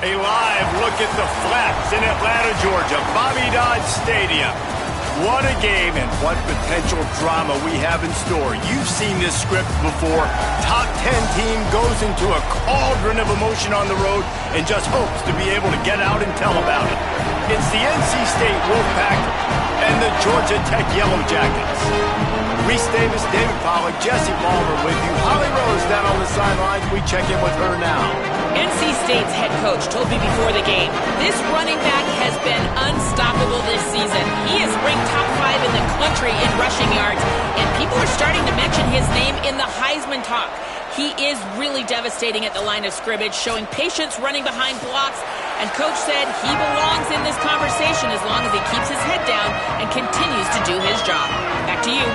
A live look at the Flats in Atlanta, Georgia, Bobby Dodd Stadium. What a game and what potential drama we have in store. You've seen this script before. Top 10 team goes into a cauldron of emotion on the road and just hopes to be able to get out and tell about it. It's the NC State Wolfpack and the Georgia Tech Yellow Jackets. Reese Davis, David Pollack, Jesse Palmer with you. Holly Rose down on the sidelines. We check in with her now. NC State's head coach told me before the game, this running back has been unstoppable this season. He is ranked top 5 in the country in rushing yards, and people are starting to mention his name in the Heisman talk. He is really devastating at the line of scrimmage, showing patience running behind blocks, and Coach said he belongs in this conversation as long as he keeps his head down and continues to do his job. Back to you.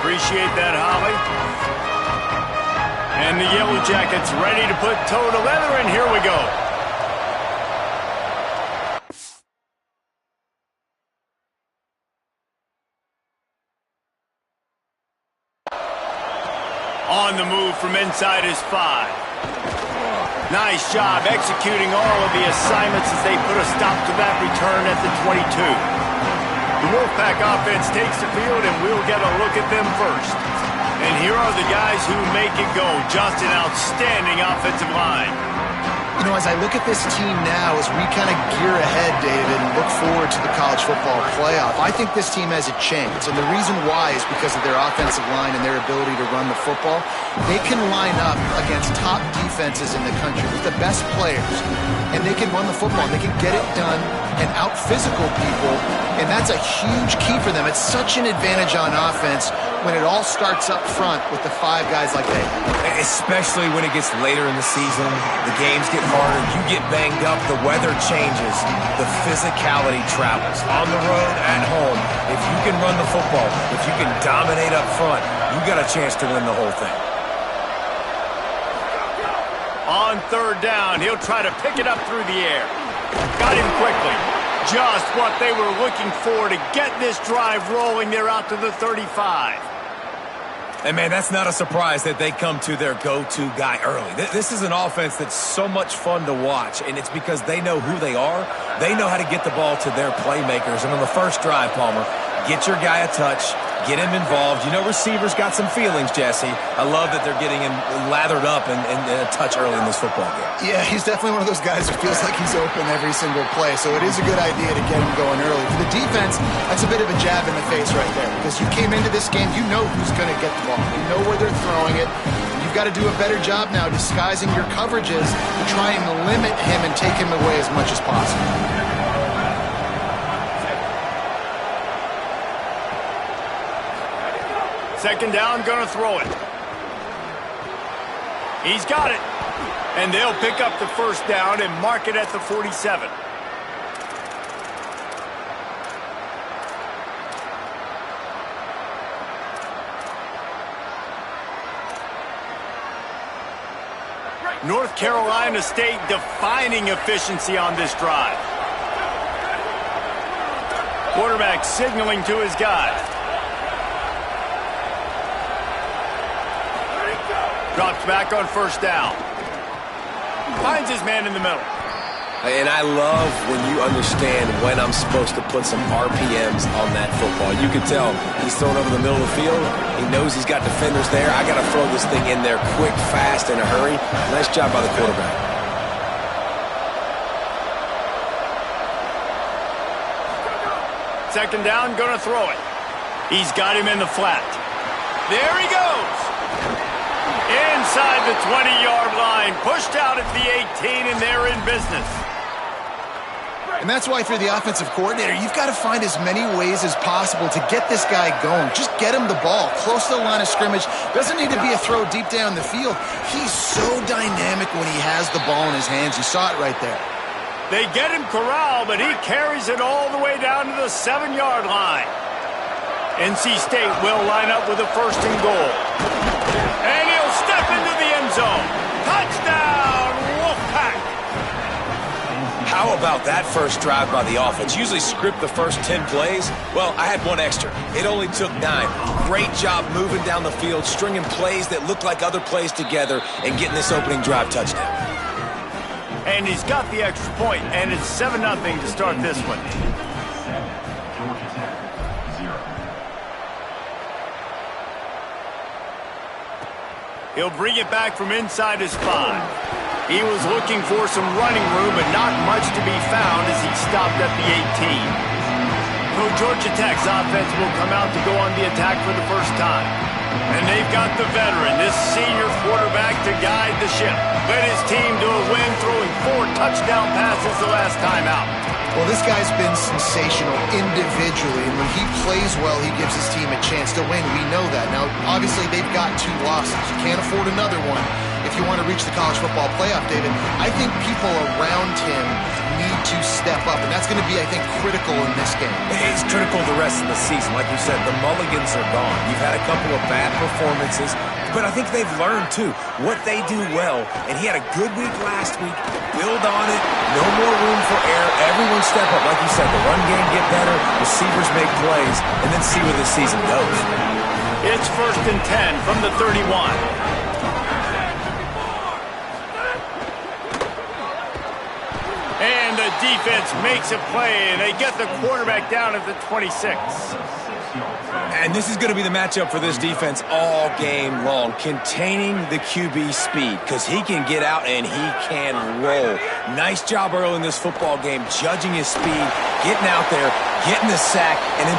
Appreciate that, Holly. And the Yellow Jackets ready to put toe to leather, and here we go. On the move from inside his 5. Nice job executing all of the assignments as they put a stop to that return at the 22. The Wolfpack offense takes the field, and we'll get a look at them first. And here are the guys who make it go. Just an outstanding offensive line. You know, as I look at this team now, as we kind of gear ahead, David, and look forward to the college football playoff, I think this team has a chance. And the reason why is because of their offensive line and their ability to run the football. They can line up against top defenses in the country with the best players, and they can run the football. They can get it done and out-physical people, and that's a huge key for them. It's such an advantage on offense when it all starts up front with the 5 guys like they have. Especially when it gets later in the season, the games get harder, you get banged up, the weather changes, the physicality travels. On the road, at home, if you can run the football, if you can dominate up front, you got a chance to win the whole thing. On 3rd down, he'll try to pick it up through the air. Got him quickly. Just what they were looking for to get this drive rolling. They're out to the 35. And, man, that's not a surprise that they come to their go-to guy early. This is an offense that's so much fun to watch, and it's because they know who they are. They know how to get the ball to their playmakers. And on the first drive, Palmer, get your guy a touch, get him involved. You know receivers got some feelings, Jesse. I love that they're getting him lathered up and a touch early in this football game. Yeah, he's definitely one of those guys who feels like he's open every single play, so it is a good idea to get him going early. For the defense, that's a bit of a jab in the face right there, because you came into this game, you know who's going to get the ball. You know where they're throwing it. You've got to do a better job now disguising your coverages to try and limit him and take him away as much as possible. 2nd down, gonna throw it. He's got it. And they'll pick up the 1st down and mark it at the 47. North Carolina State defining efficiency on this drive. Quarterback signaling to his guy. Drops back on 1st down. Finds his man in the middle. And I love when you understand when I'm supposed to put some RPMs on that football. You can tell he's thrown over the middle of the field. He knows he's got defenders there. I got to throw this thing in there quick, fast, in a hurry. Nice job by the quarterback. Second down, gonna throw it. He's got him in the flat. There he goes. Inside the 20-yard line, pushed out at the 18, and they're in business. And that's why, for the offensive coordinator, you've got to find as many ways as possible to get this guy going. Just get him the ball close to the line of scrimmage. Doesn't need to be a throw deep down the field. He's so dynamic when he has the ball in his hands. You saw it right there. They get him corralled, but he carries it all the way down to the 7-yard line. NC State will line up with a 1st and goal. And he'll step into the end zone. Touchdown, Wolfpack! How about that first drive by the offense? Usually script the first 10 plays. Well, I had one extra. It only took 9. Great job moving down the field, stringing plays that looked like other plays together, and getting this opening drive touchdown. And he's got the extra point, and it's 7-0 to start this one. He'll bring it back from inside his 5. He was looking for some running room, but not much to be found as he stopped at the 18. So Georgia Tech's offense will come out to go on the attack for the first time. And they've got the veteran, this senior quarterback, to guide the ship. Led his team to a win, throwing 4 touchdown passes the last time out. Well, this guy's been sensational individually, and when he plays well, he gives his team a chance to win. We know that. Now, obviously, they've got 2 losses. You can't afford another one if you want to reach the college football playoff, David. I think people around him need to step up, and that's going to be, I think, critical in this game. It's critical the rest of the season. Like you said, the mulligans are gone. You've had a couple of bad performances, but I think they've learned, too, what they do well. And he had a good week last week. Build on it. No more room for error. Everyone step up. Like you said, the run game get better, receivers make plays, and then see where this season goes. It's 1st and 10 from the 31. And the defense makes a play, and they get the quarterback down at the 26. And this is going to be the matchup for this defense all game long, containing the QB speed, because he can get out and he can roll. Nice job early in this football game, judging his speed, getting out there, getting the sack, and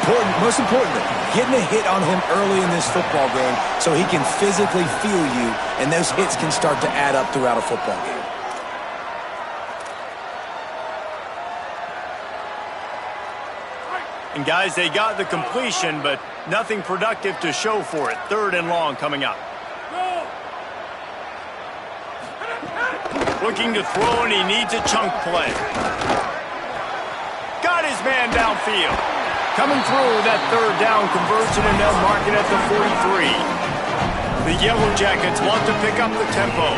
most importantly, getting a hit on him early in this football game so he can physically feel you, and those hits can start to add up throughout a football game. And guys, they got the completion, but nothing productive to show for it. 3rd and long coming up. Looking to throw, and he needs a chunk play. Got his man downfield. Coming through that 3rd down conversion, and they'll mark it at the 43. The Yellow Jackets want to pick up the tempo.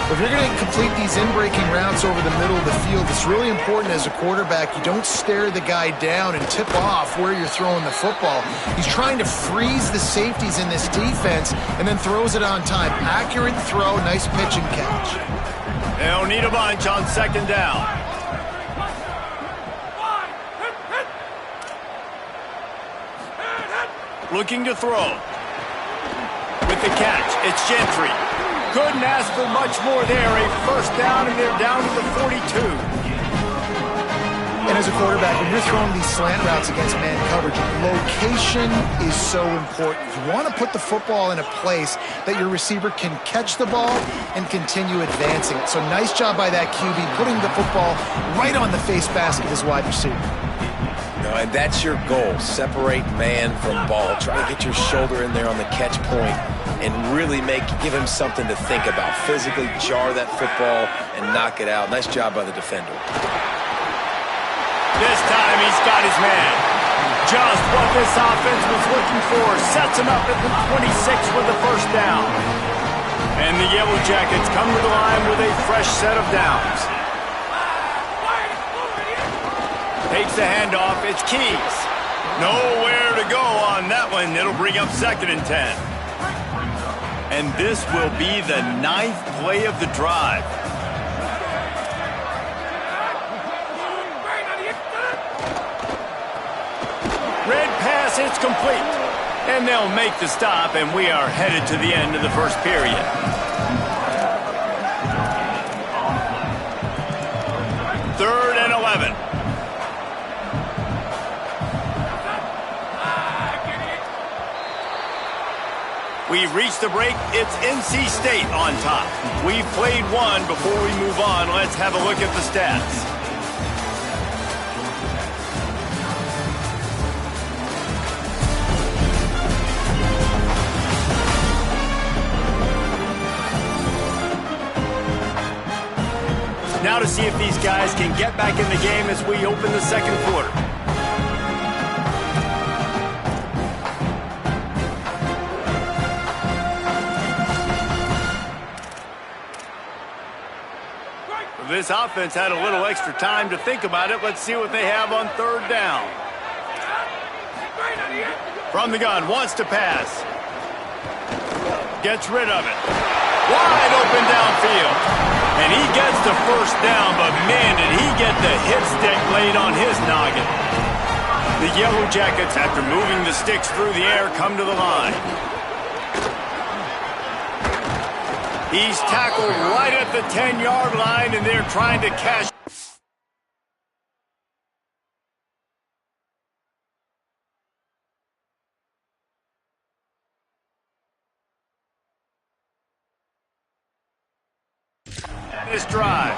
If you're going to complete these in-breaking routes over the middle of the field, it's really important as a quarterback you don't stare the guy down and tip off where you're throwing the football. He's trying to freeze the safeties in this defense and then throws it on time. Accurate throw, nice pitch and catch. They'll need a bunch on 2nd down. Looking to throw. With the catch, it's Gentry. Couldn't ask for much more there. A 1st down, and they're down to the 42. And as a quarterback, when you're throwing these slant routes against man coverage, location is so important. You want to put the football in a place that your receiver can catch the ball and continue advancing. So nice job by that QB, putting the football right on the face mask of his wide receiver. And that's your goal. Separate man from ball. Try to get your shoulder in there on the catch point and really give him something to think about. Physically jar that football and knock it out. Nice job by the defender. This time he's got his man. Just what this offense was looking for. Sets him up at the 26 with the 1st down. And the Yellow Jackets come to the line with a fresh set of downs. Takes the handoff. It's Keys. Nowhere to go on that one. It'll bring up 2nd and 10. And this will be the 9th play of the drive. Red pass, it's complete. And they'll make the stop, and we are headed to the end of the 1st period. Third and 11. We've reached the break. It's NC State on top. We've played one. Before we move on, let's have a look at the stats. Now to see if these guys can get back in the game as we open the 2nd quarter. This offense had a little extra time to think about it. Let's see what they have on 3rd down. From the gun, wants to pass. Gets rid of it. Wide open downfield. And he gets the first down, but man, did he get the hit stick laid on his noggin. The Yellow Jackets, after moving the sticks through the air, come to the line. He's tackled right at the 10-yard line, and they're trying to cash. This drive.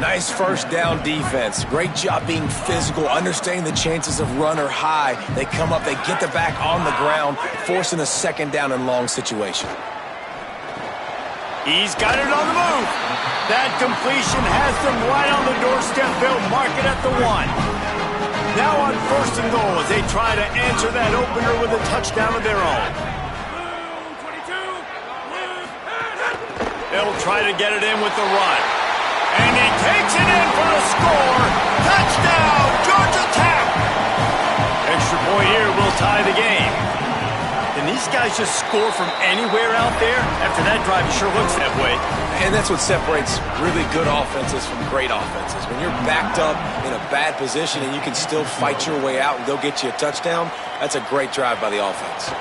Nice first down defense. Great job being physical, understanding the chances of run are high. They come up, they get the back on the ground, forcing a second down and long situation. He's got it on the move. That completion has them right on the doorstep. They'll mark it at the 1. Now on first and goal as they try to answer that opener with a touchdown of their own. They'll try to get it in with the run. And he takes it in for the score. Touchdown, Georgia Tech. Extra point here will tie the game. Can these guys just score from anywhere out there? After that drive, it sure looks that way. And that's what separates really good offenses from great offenses. When you're backed up in a bad position and you can still fight your way out and they'll get you a touchdown, that's a great drive by the offense.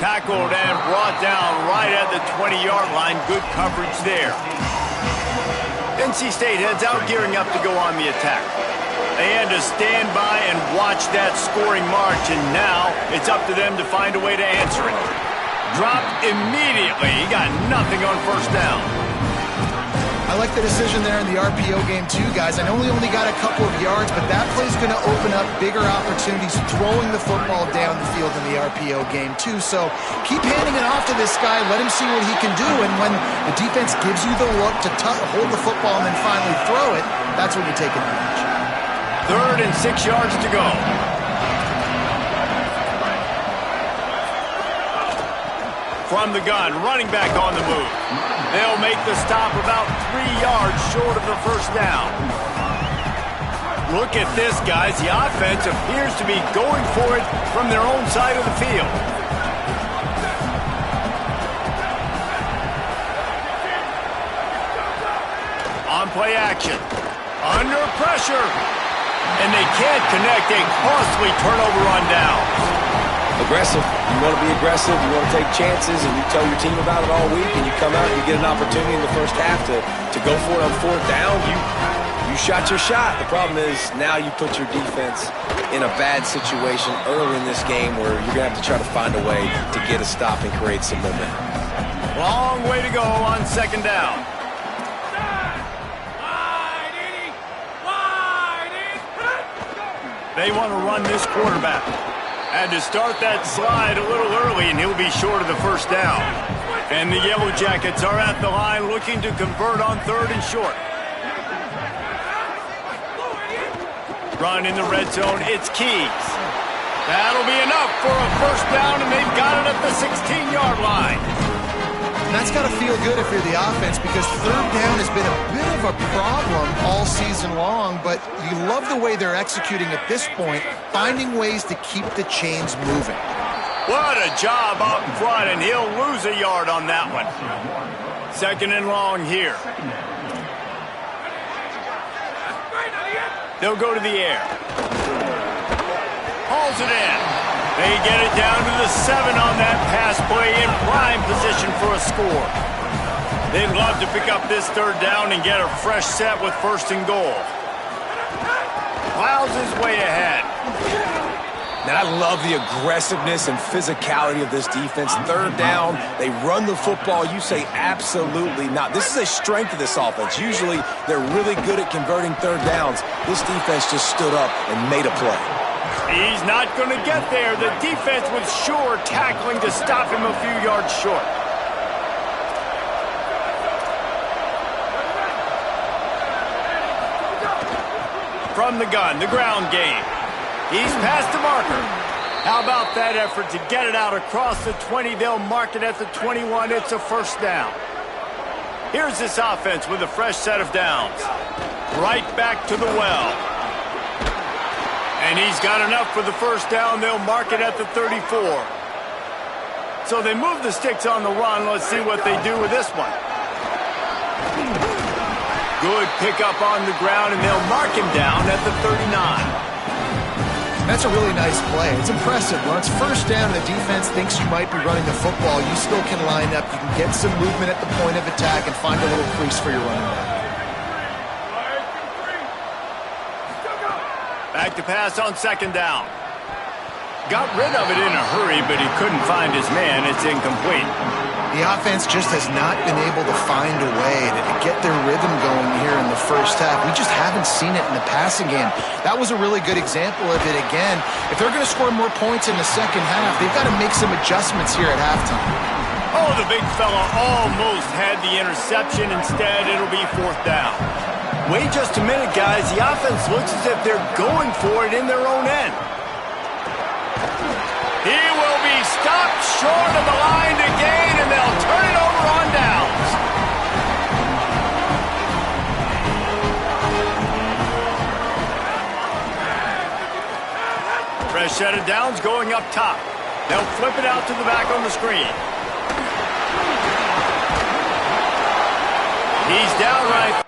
Tackled and brought down right at the 20-yard line. Good coverage there. NC State heads out, gearing up to go on the attack. They had to stand by and watch that scoring march, and now it's up to them to find a way to answer it. Dropped immediately. He got nothing on first down. I like the decision there in the RPO game too, guys. I know we only got a couple of yards, but that play's going to open up bigger opportunities throwing the football down the field in the RPO game too. So keep handing it off to this guy. Let him see what he can do. And when the defense gives you the look to hold the football and then finally throw it, that's when you take advantage. 3rd and 6 yards to go. From the gun, running back on the move. They'll make the stop about 3 yards short of the first down. Look at this, guys. The offense appears to be going for it from their own side of the field. On play action. Under pressure. And they can't connect. A costly turnover on downs. Aggressive. You want to be aggressive. You want to take chances, and you tell your team about it all week, and you come out and you get an opportunity in the first half to go for it on 4th down. You shot your shot. The problem is now you put your defense in a bad situation early in this game where you're going to have to try to find a way to get a stop and create some momentum. Long way to go on 2nd down. They want to run this quarterback. Had to start that slide a little early, and he'll be short of the first down. And the Yellow Jackets are at the line looking to convert on 3rd and short. Run in the red zone. It's Keys. That'll be enough for a first down, and they've got it at the 16-yard line. And that's got to feel good if you're the offense, because 3rd down has been a bit of a problem all season long, but you love the way they're executing at this point, finding ways to keep the chains moving. What a job up front, and he'll lose a yard on that one. 2nd and long here. They'll go to the air. Hauls it in. They get it down to the 7 on that pass play, in prime position for a score. They'd love to pick up this 3rd down and get a fresh set with 1st and goal. Plows his way ahead. Now, I love the aggressiveness and physicality of this defense. 3rd down, they run the football. You say absolutely not. This is a strength of this offense. Usually, they're really good at converting 3rd downs. This defense just stood up and made a play. He's not going to get there. The defense was sure tackling to stop him a few yards short. From the gun, the ground game. He's past the marker. How about that effort to get it out across the 20? They'll mark it at the 21. It's a first down. Here's this offense with a fresh set of downs. Right back to the well. And he's got enough for the first down. They'll mark it at the 34. So they move the sticks on the run. Let's see what they do with this one. Good pickup on the ground, and they'll mark him down at the 39. That's a really nice play. It's impressive. When it's first down and the defense thinks you might be running the football, you still can line up. You can get some movement at the point of attack and find a little crease for your running back. Back to pass on second down. Got rid of it in a hurry, but he couldn't find his man. It's incomplete. The offense just has not been able to find a way to get their rhythm going here in the first half. We just haven't seen it in the passing game. That was a really good example of it again. If they're going to score more points in the second half, they've got to make some adjustments here at halftime. Oh, the big fella almost had the interception. Instead, it'll be fourth down. Wait just a minute, guys. The offense looks as if they're going for it in their own end. He will be stopped short of the line to gain, and they'll turn it over on downs. Fresh set of downs going up top. They'll flip it out to the back on the screen. He's down right